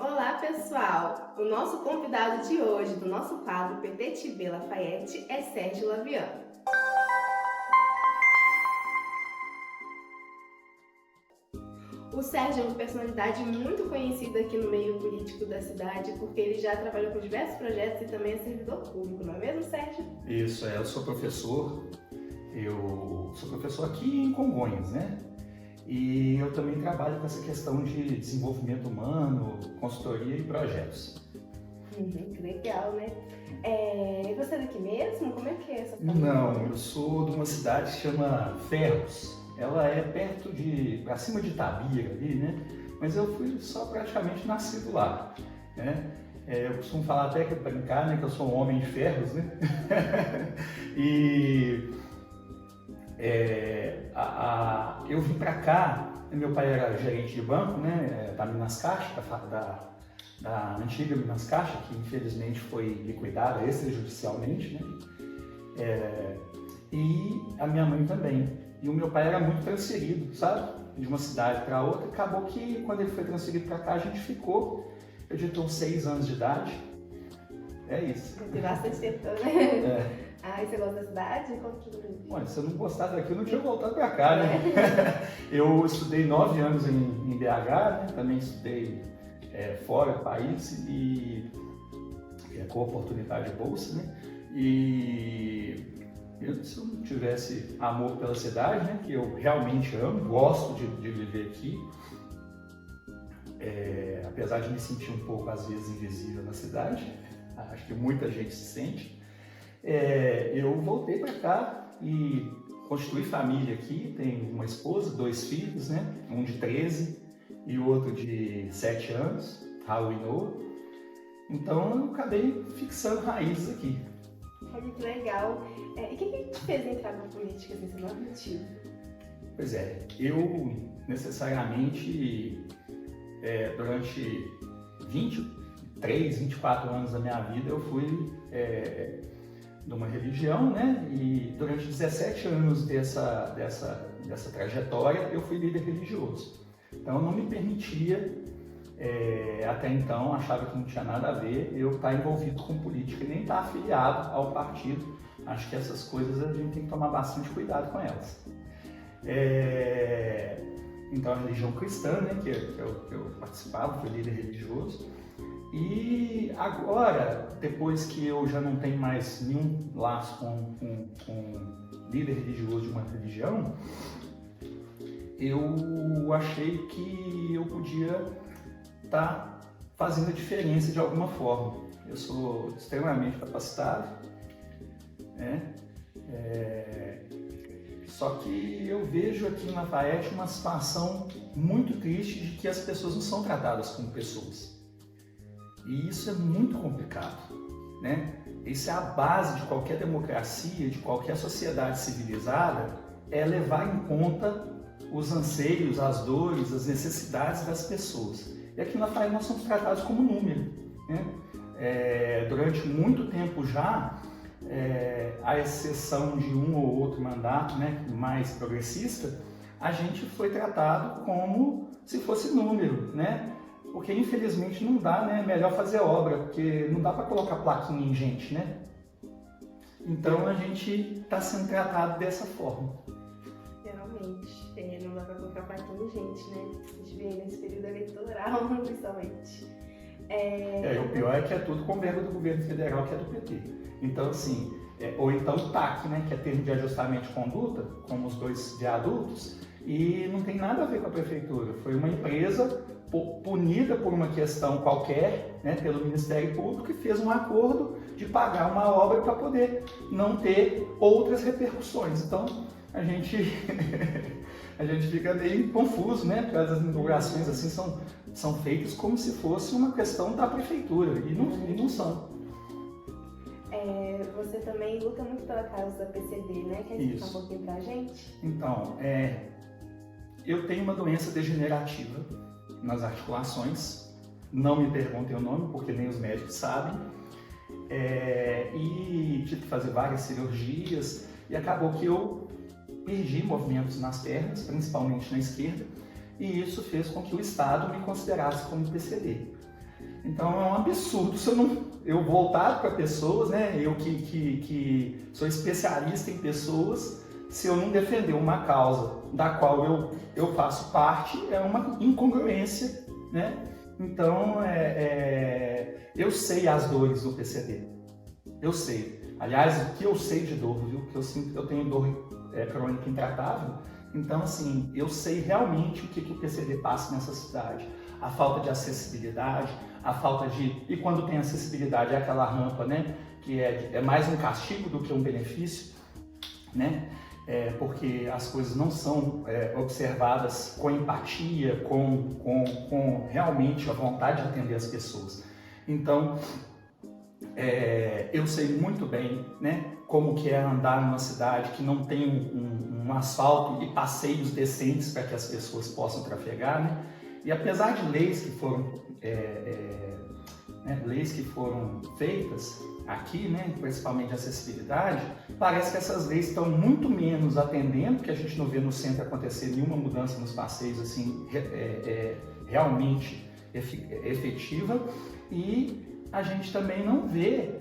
Olá, pessoal! O nosso convidado de hoje do nosso quadro PT TV Lafayette é Sérgio Lavian. O Sérgio é uma personalidade muito conhecida aqui no meio político da cidade, porque ele já trabalhou com diversos projetos e também é servidor público, não é mesmo, Sérgio? Isso, eu sou professor aqui em Congonhas, né? E eu também trabalho com essa questão de desenvolvimento humano, consultoria e projetos. Que legal, né? E você é daqui mesmo? Como é que é essa família? Não, eu sou de uma cidade que chama Ferros. Ela é perto pra cima de Itabira ali, né? Mas eu fui só praticamente nascido lá, né? Eu costumo falar até que brincar, né? Que eu sou um homem de ferros, né? Eu vim para cá, meu pai era gerente de banco, né? Da Minas Caixa, da antiga Minas Caixa, que infelizmente foi liquidada extrajudicialmente, né? E a minha mãe também. E o meu pai era muito transferido, sabe? De uma cidade para outra. Acabou que quando ele foi transferido para cá, a gente ficou. Eu já estou 6 anos de idade. É isso. Tem bastante tempo, né? É. E você gosta da cidade? Conta aqui pra mim. Olha, se eu não gostasse daqui, eu não tinha voltado para cá, né? Eu estudei 9 anos em BH, né? Também estudei fora do país e com oportunidade de bolsa, né? E se eu não tivesse amor pela cidade, né? Que eu realmente amo, gosto de viver aqui, apesar de me sentir um pouco, às vezes, invisível na cidade, acho que muita gente se sente, eu voltei para cá e constituí família aqui. Tenho uma esposa, 2 filhos, né? Um de 13 e o outro de 7 anos, Raul e Noah. Então eu acabei fixando raízes aqui. Olha que legal. E o que te fez entrar na política, assim, seu maior motivo? Pois é, eu necessariamente, durante 23, 24 anos da minha vida, eu fui de uma religião, né? E durante 17 anos dessa trajetória, eu fui líder religioso. Então, eu não me permitia, até então, achava que não tinha nada a ver eu estar envolvido com política e nem estar afiliado ao partido. Acho que essas coisas a gente tem que tomar bastante cuidado com elas. Então, a religião cristã, né, que eu participava, fui líder religioso. E agora, depois que eu já não tenho mais nenhum laço com líder religioso de uma religião, eu achei que eu podia estar fazendo a diferença de alguma forma. Eu sou extremamente capacitado, né? Só que eu vejo aqui em Lafayette uma situação muito triste de que as pessoas não são tratadas como pessoas. E isso é muito complicado, né? Isso é a base de qualquer democracia, de qualquer sociedade civilizada, é levar em conta os anseios, as dores, as necessidades das pessoas. E aqui na Lafayette nós somos tratados como número, né? Durante muito tempo já, à exceção de um ou outro mandato, né, mais progressista, a gente foi tratado como se fosse número, né? Porque infelizmente não dá, né? É melhor fazer obra, porque não dá para colocar plaquinha em gente, né? Então a gente está sendo tratado dessa forma. Realmente, não dá para colocar plaquinha em gente, né? A gente vê nesse período eleitoral, principalmente. O pior é que é tudo com verba do governo federal, que é do PT. Então, assim, ou então o TAC, né? Que é termo de ajustamento de conduta, como os 2 viadutos, e não tem nada a ver com a prefeitura. Foi uma empresa punida por uma questão qualquer, né, pelo Ministério Público, que fez um acordo de pagar uma obra para poder não ter outras repercussões. Então, a gente fica meio confuso, né, porque as inaugurações assim são feitas como se fosse uma questão da prefeitura, e não são. Você também luta muito pela causa da PCD, né? Quer explicar um pouquinho pra gente? Então, eu tenho uma doença degenerativa nas articulações, não me perguntem o nome, porque nem os médicos sabem, e tive que fazer várias cirurgias, e acabou que eu perdi movimentos nas pernas, principalmente na esquerda, e isso fez com que o Estado me considerasse como PCD. Então é um absurdo se eu voltar para pessoas, né? Eu que sou especialista em pessoas, se eu não defender uma causa da qual eu faço parte, é uma incongruência, né? Então eu sei as dores do PCD, eu sei. Aliás, o que eu sei de dor, viu? Que eu tenho dor crônica intratável. Então, assim, eu sei realmente o que o PCD passa nessa cidade. A falta de acessibilidade, a falta de... E quando tem acessibilidade, é aquela rampa, né? Que é mais um castigo do que um benefício, né? Porque as coisas não são observadas com empatia, com realmente a vontade de atender as pessoas. Então, eu sei muito bem, né? Como que é andar numa cidade que não tem um asfalto e passeios decentes para que as pessoas possam trafegar, né? E apesar de leis que foram feitas aqui, né, principalmente de acessibilidade, parece que essas leis estão muito menos atendendo, porque a gente não vê no centro acontecer nenhuma mudança nos passeios assim, realmente efetiva, e a gente também não vê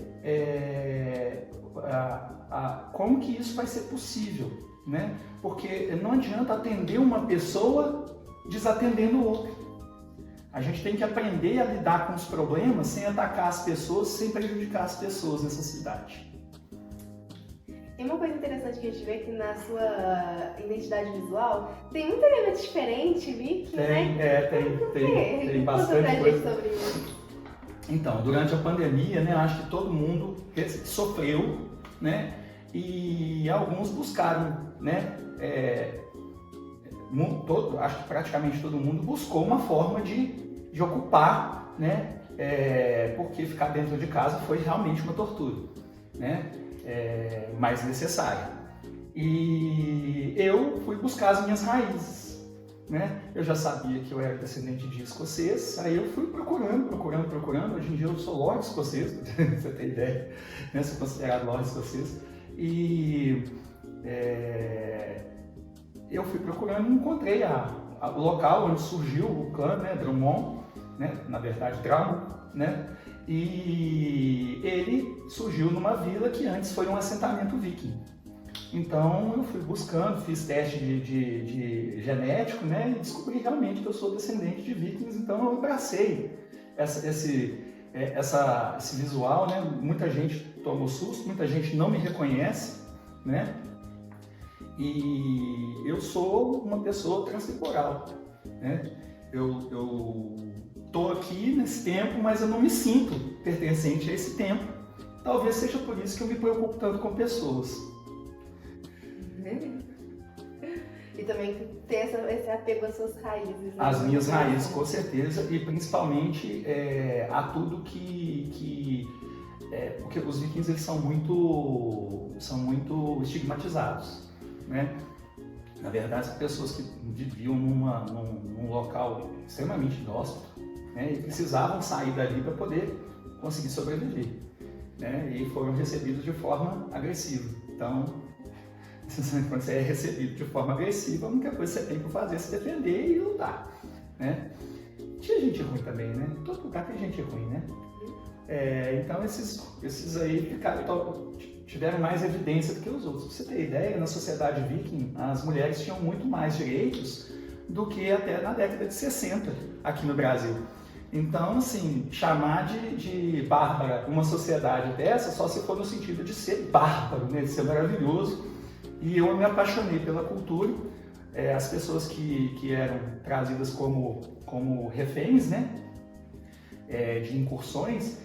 como que isso vai ser possível, né? Porque não adianta atender uma pessoa desatendendo outra. A gente tem que aprender a lidar com os problemas sem atacar as pessoas, sem prejudicar as pessoas nessa cidade. Tem uma coisa interessante que a gente vê que na sua identidade visual tem muito elemento diferente, Viking, né? Tem bastante coisa. Sobre isso. Então, durante a pandemia, né, acho que todo mundo sofreu, né? E alguns buscaram, né? Acho que praticamente todo mundo buscou uma forma de ocupar, né? Porque ficar dentro de casa foi realmente uma tortura, né? Mais necessária. E eu fui buscar as minhas raízes, né? Eu já sabia que eu era descendente de escocês, aí eu fui procurando. Hoje em dia eu sou lord escocês, pra você ter ideia, né? Sou considerado lord escocês. E eu fui procurando e encontrei o local onde surgiu o clã, né, Drummond, né, na verdade Drummond, né, e ele surgiu numa vila que antes foi um assentamento viking. Então eu fui buscando, fiz teste de genético, né, e descobri realmente que eu sou descendente de vikings, então eu abracei esse visual, né, muita gente tomou susto, muita gente não me reconhece, né, e eu sou uma pessoa transtemporal, né? Eu tô aqui nesse tempo, mas eu não me sinto pertencente a esse tempo. Talvez seja por isso que eu me preocupo tanto com pessoas. E também tem esse apego às suas raízes. Né? As minhas raízes, com certeza, e principalmente a tudo porque os vikings eles são muito estigmatizados, né? Na verdade, são pessoas que viviam num local extremamente inóspito, né? E precisavam sair dali para poder conseguir sobreviver, né? E foram recebidos de forma agressiva. Então, quando você é recebido de forma agressiva, a única coisa que você tem para fazer é se defender e lutar, né? Tinha gente ruim também, né? Em todo lugar tem gente ruim, né? Então esses aí tiveram mais evidência do que os outros. Pra você ter ideia, na sociedade viking, as mulheres tinham muito mais direitos do que até na década de 60 aqui no Brasil. Então, assim, chamar de bárbara uma sociedade dessa só se for no sentido de ser bárbaro, né? De ser maravilhoso. E eu me apaixonei pela cultura. As pessoas que eram trazidas como reféns, né? De incursões,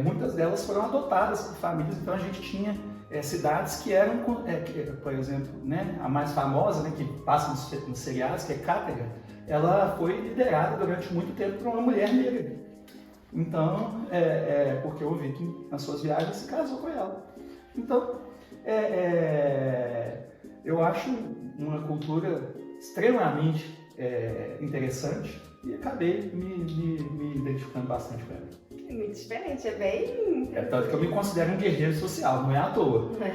muitas delas foram adotadas por famílias, então a gente tinha cidades que eram, por exemplo, né, a mais famosa, né, que passa nos seriados, que é Cátedra, ela foi liderada durante muito tempo por uma mulher negra. Então, porque o viking, nas suas viagens, se casou com ela. Então, eu acho uma cultura extremamente interessante e acabei me identificando bastante com ela. É muito diferente, é bem... Tanto que eu me considero um guerreiro social, não é à toa. Não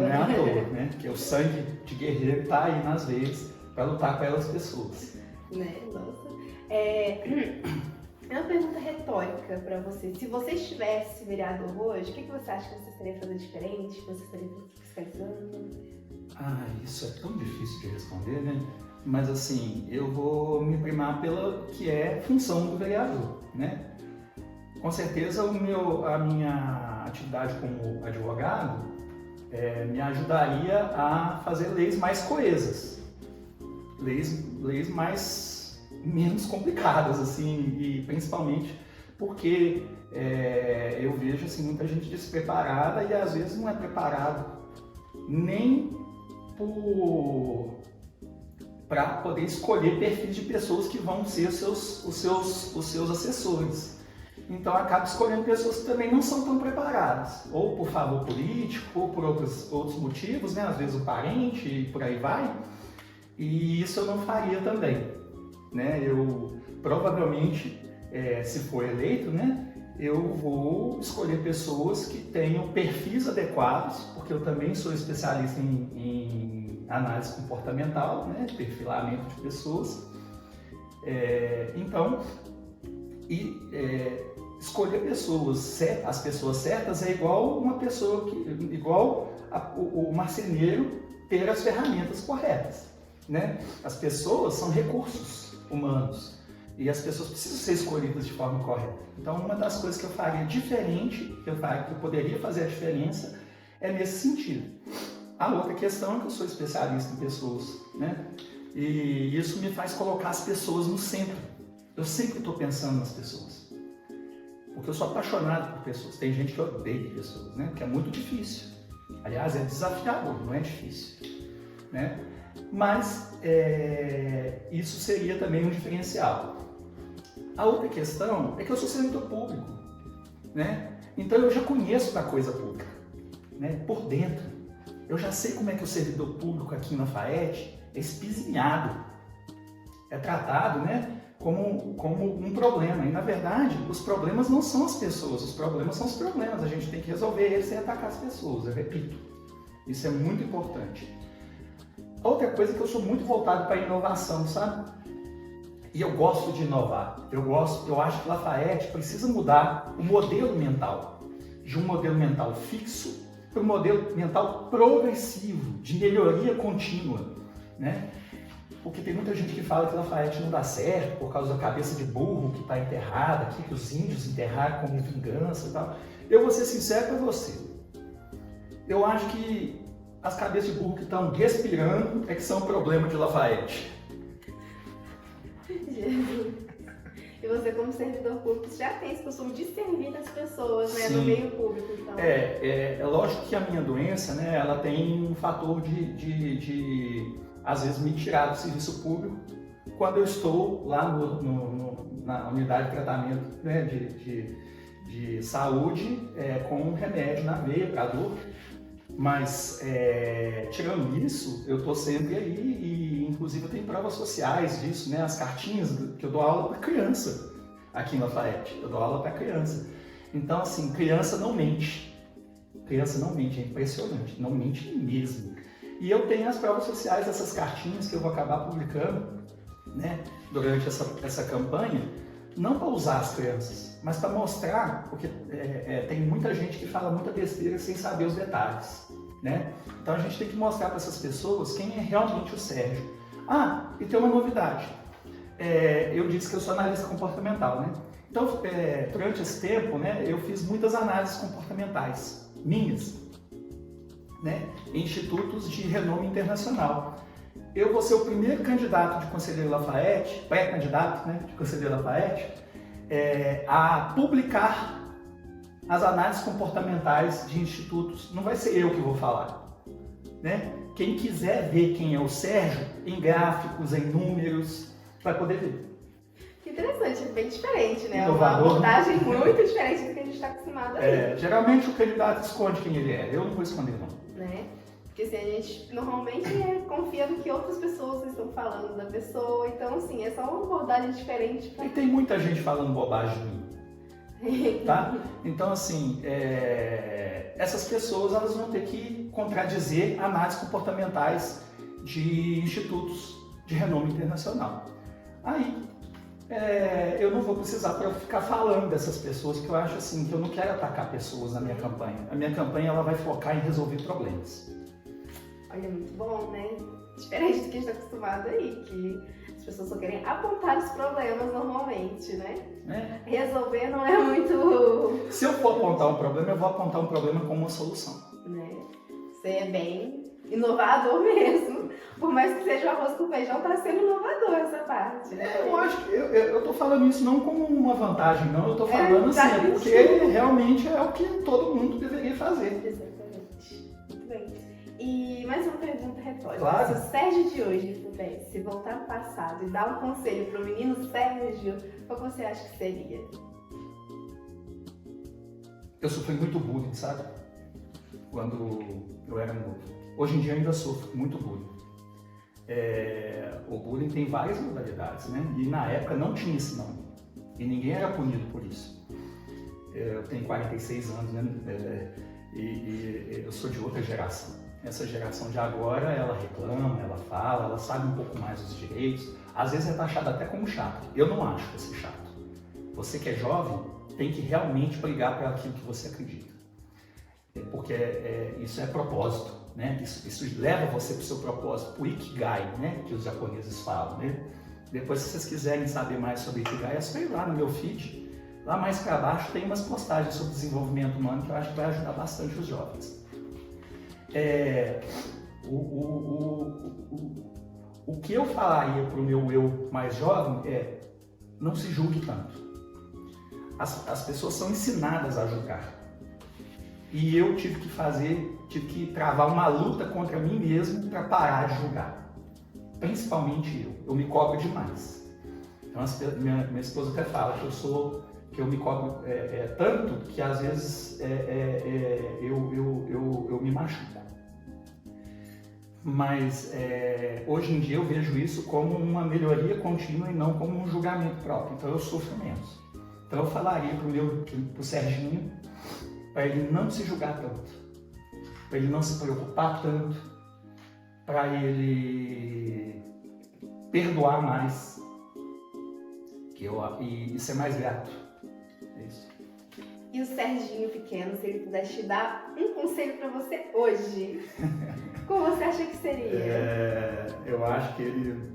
é à toa, né? Porque o sangue de guerreiro está aí nas veias para lutar pelas pessoas. Né? Nossa. É uma pergunta retórica. retórica para você. Se você estivesse vereador hoje, o que você acha que você estaria fazendo diferente? Que você estaria fiscalizando? Isso é tão difícil de responder, né? Mas assim, eu vou me primar pela que é função do vereador, né? Com certeza a minha atividade como advogado me ajudaria a fazer leis mais coesas, leis menos complicadas, assim, e principalmente porque eu vejo assim, muita gente despreparada e às vezes não é preparado nem para poder escolher perfis de pessoas que vão ser os seus assessores. Então acaba escolhendo pessoas que também não são tão preparadas, ou por favor político, ou por outros motivos, né? Às vezes o parente e por aí vai. E isso eu não faria também, né? Eu provavelmente, se for eleito, né, eu vou escolher pessoas que tenham perfis adequados, porque eu também sou especialista em análise comportamental, né, perfilamento de pessoas. Escolher as pessoas certas é igual uma pessoa o marceneiro ter as ferramentas corretas, né? As pessoas são recursos humanos e as pessoas precisam ser escolhidas de forma correta. Então, uma das coisas que eu faria diferente, que eu poderia fazer a diferença, é nesse sentido. A outra questão é que eu sou especialista em pessoas, né? E isso me faz colocar as pessoas no centro. Eu sempre estou pensando nas pessoas. Porque eu sou apaixonado por pessoas. Tem gente que odeia pessoas, né? Que é muito difícil. Aliás, é desafiador, não é difícil, né? Mas isso seria também um diferencial. A outra questão é que eu sou servidor público, né? Então eu já conheço da coisa pública, né? Por dentro. Eu já sei como é que o servidor público aqui na FAET é espizinhado, é tratado, né, como um problema. E na verdade, os problemas não são as pessoas, os problemas são os problemas. A gente tem que resolver eles sem atacar as pessoas, eu repito. Isso é muito importante. Outra coisa é que eu sou muito voltado para a inovação, sabe? E eu gosto de inovar. Eu acho que Lafayette precisa mudar o modelo mental, de um modelo mental fixo para um modelo mental progressivo, de melhoria contínua, né? Porque tem muita gente que fala que Lafayette não dá certo por causa da cabeça de burro que está enterrada aqui, que os índios enterraram como vingança e tal. Eu vou ser sincero para você. Eu acho que as cabeças de burro que estão respirando é que são o problema de Lafayette. Jesus. E você, como servidor público, já tem esse costume de servir as pessoas, né, no meio público, então. É lógico que a minha doença, né, ela tem um fator de às vezes me tirar do serviço público quando eu estou lá na unidade de tratamento, né, de saúde com um remédio na veia para dor. Mas tirando isso, eu estou sempre aí e inclusive eu tenho provas sociais disso, né? As cartinhas que eu dou aula para criança aqui na Lafayette, eu dou aula para criança. Então assim, criança não mente, é impressionante, não mente mesmo. E eu tenho as provas sociais dessas cartinhas que eu vou acabar publicando, né, durante essa campanha, não para usar as crianças, mas para mostrar, porque tem muita gente que fala muita besteira sem saber os detalhes, né? Então a gente tem que mostrar para essas pessoas quem é realmente o Sérgio. E tem uma novidade. Eu disse que eu sou analista comportamental, né? Então, durante esse tempo, né, eu fiz muitas análises comportamentais minhas, né, em institutos de renome internacional. Eu vou ser o primeiro candidato de conselheiro Lafayette, pré-candidato, né, de conselheiro Lafayette, a publicar as análises comportamentais de institutos. Não vai ser eu que vou falar, né? Quem quiser ver quem é o Sérgio, em gráficos, em números, vai poder ver. Que interessante, é bem diferente, né? Inovador, uma abordagem muito diferente do que a gente está acostumado a ver. Geralmente o candidato esconde quem ele é, eu não vou esconder não. Né? Porque assim, a gente normalmente confia no que outras pessoas estão falando da pessoa, então assim, é só uma abordagem diferente. E tem muita gente falando bobagem de mim, tá? Então assim, essas pessoas elas vão ter que contradizer análises comportamentais de institutos de renome internacional. Aí eu não vou precisar para ficar falando dessas pessoas, que eu acho assim, que eu não quero atacar pessoas na minha campanha. A minha campanha ela vai focar em resolver problemas. Olha, muito bom, né? Diferente do que a gente está acostumado aí, que as pessoas só querem apontar os problemas normalmente, né? Resolver não é muito... Se eu for apontar um problema, eu vou apontar um problema como uma solução. Né? Você é bem inovador mesmo. Por mais que seja o arroz com feijão, tá sendo inovador essa parte, né? Eu acho que eu tô falando isso não como uma vantagem, não. Eu tô falando assim, porque realmente é o que todo mundo deveria fazer. Exatamente. Muito bem. E mais uma pergunta retórica. Claro. Se o Sérgio de hoje pudesse voltar no passado e dar um conselho pro menino Sérgio, qual você acha que seria? Eu sofri muito bullying, sabe? Quando eu era novo. Hoje em dia ainda sofro muito bullying. O bullying tem várias modalidades, né? E na época não tinha esse nome. E ninguém era punido por isso. Eu tenho 46 anos, né? E eu sou de outra geração. Essa geração de agora, ela reclama, ela fala, ela sabe um pouco mais dos direitos. Às vezes é taxada até como chato. Eu não acho você chato. Você que é jovem tem que realmente brigar por aquilo que você acredita. Porque isso é propósito, né? Isso leva você para o seu propósito, para o Ikigai, né? Que os japoneses falam, né? Depois, se vocês quiserem saber mais sobre Ikigai, é só ir lá no meu feed. Lá mais para baixo tem umas postagens sobre desenvolvimento humano que eu acho que vai ajudar bastante os jovens. O que eu falaria para o meu eu mais jovem é: não se julgue tanto. As pessoas são ensinadas a julgar. E eu tive que travar uma luta contra mim mesmo para parar de julgar. Principalmente eu me cobro demais. Então minha esposa até fala que eu me cobro tanto que às vezes eu me machuco. Mas hoje em dia eu vejo isso como uma melhoria contínua e não como um julgamento próprio. Então eu sofro menos. Então eu falaria pro Serginho, para ele não se julgar tanto, para ele não se preocupar tanto, para ele perdoar mais e ser mais grato. É isso. E o Serginho pequeno, se ele pudesse te dar um conselho para você hoje, qual você acha que seria? Eu acho que ele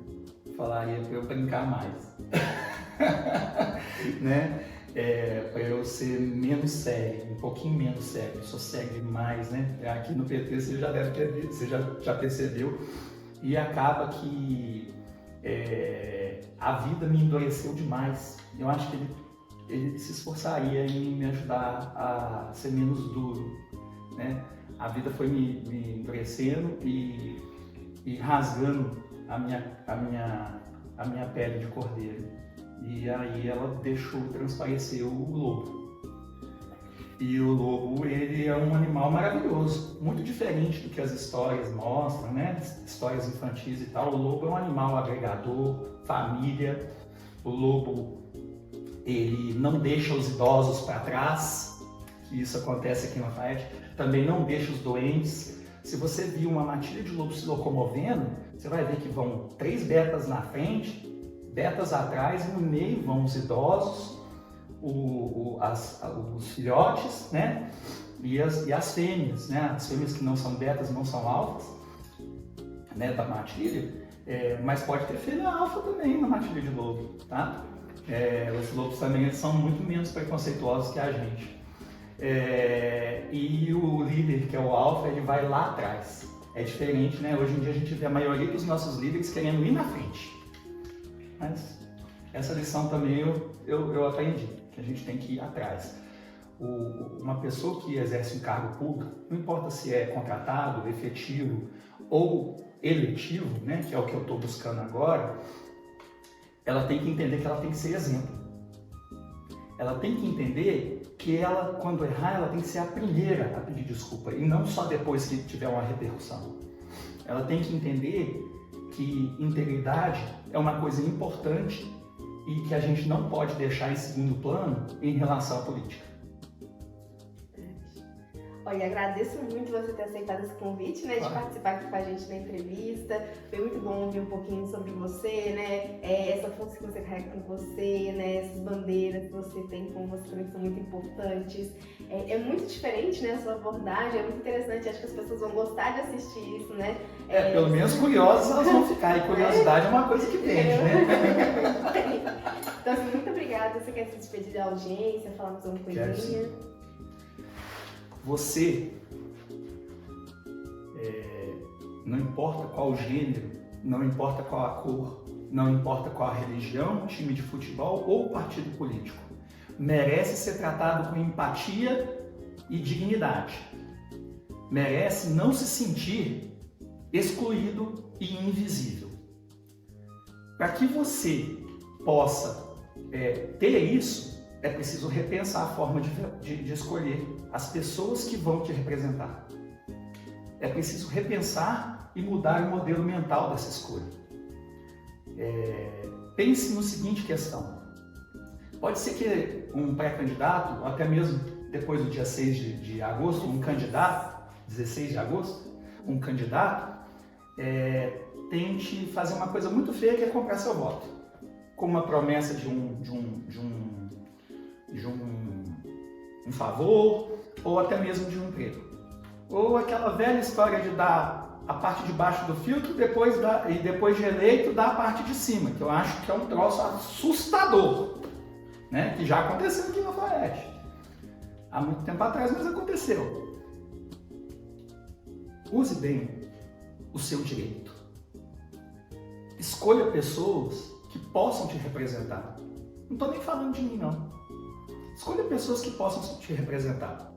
falaria para eu brincar mais, né? Para eu ser menos sério, um pouquinho menos sério. Eu sou sério demais, né? Aqui no PT você já deve ter visto, você já percebeu. E acaba que a vida me endureceu demais. Eu acho que ele se esforçaria em me ajudar a ser menos duro, né? A vida foi me endurecendo e rasgando a minha pele de cordeiro. E aí ela deixou transparecer o lobo. E o lobo, ele é um animal maravilhoso, muito diferente do que as histórias mostram, né? Histórias infantis e tal. O lobo é um animal agregador, família. O lobo, ele não deixa os idosos para trás, que isso acontece aqui na Lafayette. Também não deixa os doentes. Se você viu uma matilha de lobo se locomovendo, você vai ver que vão 3 betas na frente, betas atrás, e no meio vão os idosos, os filhotes, né? E as fêmeas, né? As fêmeas que não são betas, não são alfas, né? Da matilha, mas pode ter fêmea alfa também na matilha de lobo, tá? Os lobos também são muito menos preconceituosos que a gente. E o líder, que é o alfa, ele vai lá atrás. É diferente, né? Hoje em dia a gente vê a maioria dos nossos líderes querendo ir na frente. Mas essa lição também eu aprendi, que a gente tem que ir atrás. Uma pessoa que exerce um cargo público, não importa se é contratado, efetivo ou eletivo, né, que é o que eu estou buscando agora, ela tem que entender que ela tem que ser exemplo. Ela tem que entender que ela, quando errar, ela tem que ser a primeira a pedir desculpa e não só depois que tiver uma repercussão. Ela tem que entender que integridade é uma coisa importante e que a gente não pode deixar em segundo plano em relação à política. Olha, agradeço muito você ter aceitado esse convite, né, de participar aqui com a gente na entrevista. Foi muito bom ouvir um pouquinho sobre você, né, essa força que você carrega com você, né, essas bandeiras que você tem com você também que são muito importantes. É muito diferente, né, a sua abordagem, é muito interessante, acho que as pessoas vão gostar de assistir isso, né. Pelo menos curiosas elas vão ficar, e curiosidade é uma coisa que vende, né? Então, assim, muito obrigada. Você quer se despedir da audiência, falar mais alguma coisinha? Você, não importa qual o gênero, não importa qual a cor, não importa qual a religião, time de futebol ou partido político, merece ser tratado com empatia e dignidade. Merece não se sentir excluído e invisível. Para que você possa ter isso, é preciso repensar a forma de escolher as pessoas que vão te representar. É preciso repensar e mudar o modelo mental dessa escolha. Pense no seguinte questão. Pode ser que um pré-candidato, ou até mesmo depois do dia 6 de agosto, um candidato, 16 de agosto, um candidato, tente fazer uma coisa muito feia, que é comprar seu voto. Com uma promessa de um favor, ou até mesmo de um emprego. Ou aquela velha história de dar a parte de baixo do filtro e depois de eleito dar a parte de cima, que eu acho que é um troço assustador, né? Que já aconteceu aqui na Lafayette. Há muito tempo atrás, mas aconteceu. Use bem o seu direito. Escolha pessoas que possam te representar. Não estou nem falando de mim, não. Escolha pessoas que possam te representar,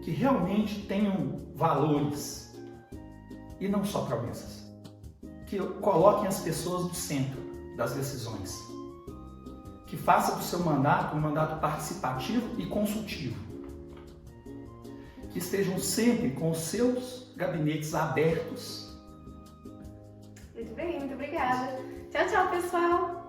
que realmente tenham valores e não só promessas, que coloquem as pessoas no centro das decisões, que faça do seu mandato um mandato participativo e consultivo, que estejam sempre com os seus gabinetes abertos. Muito bem, muito obrigada. Tchau, tchau, pessoal!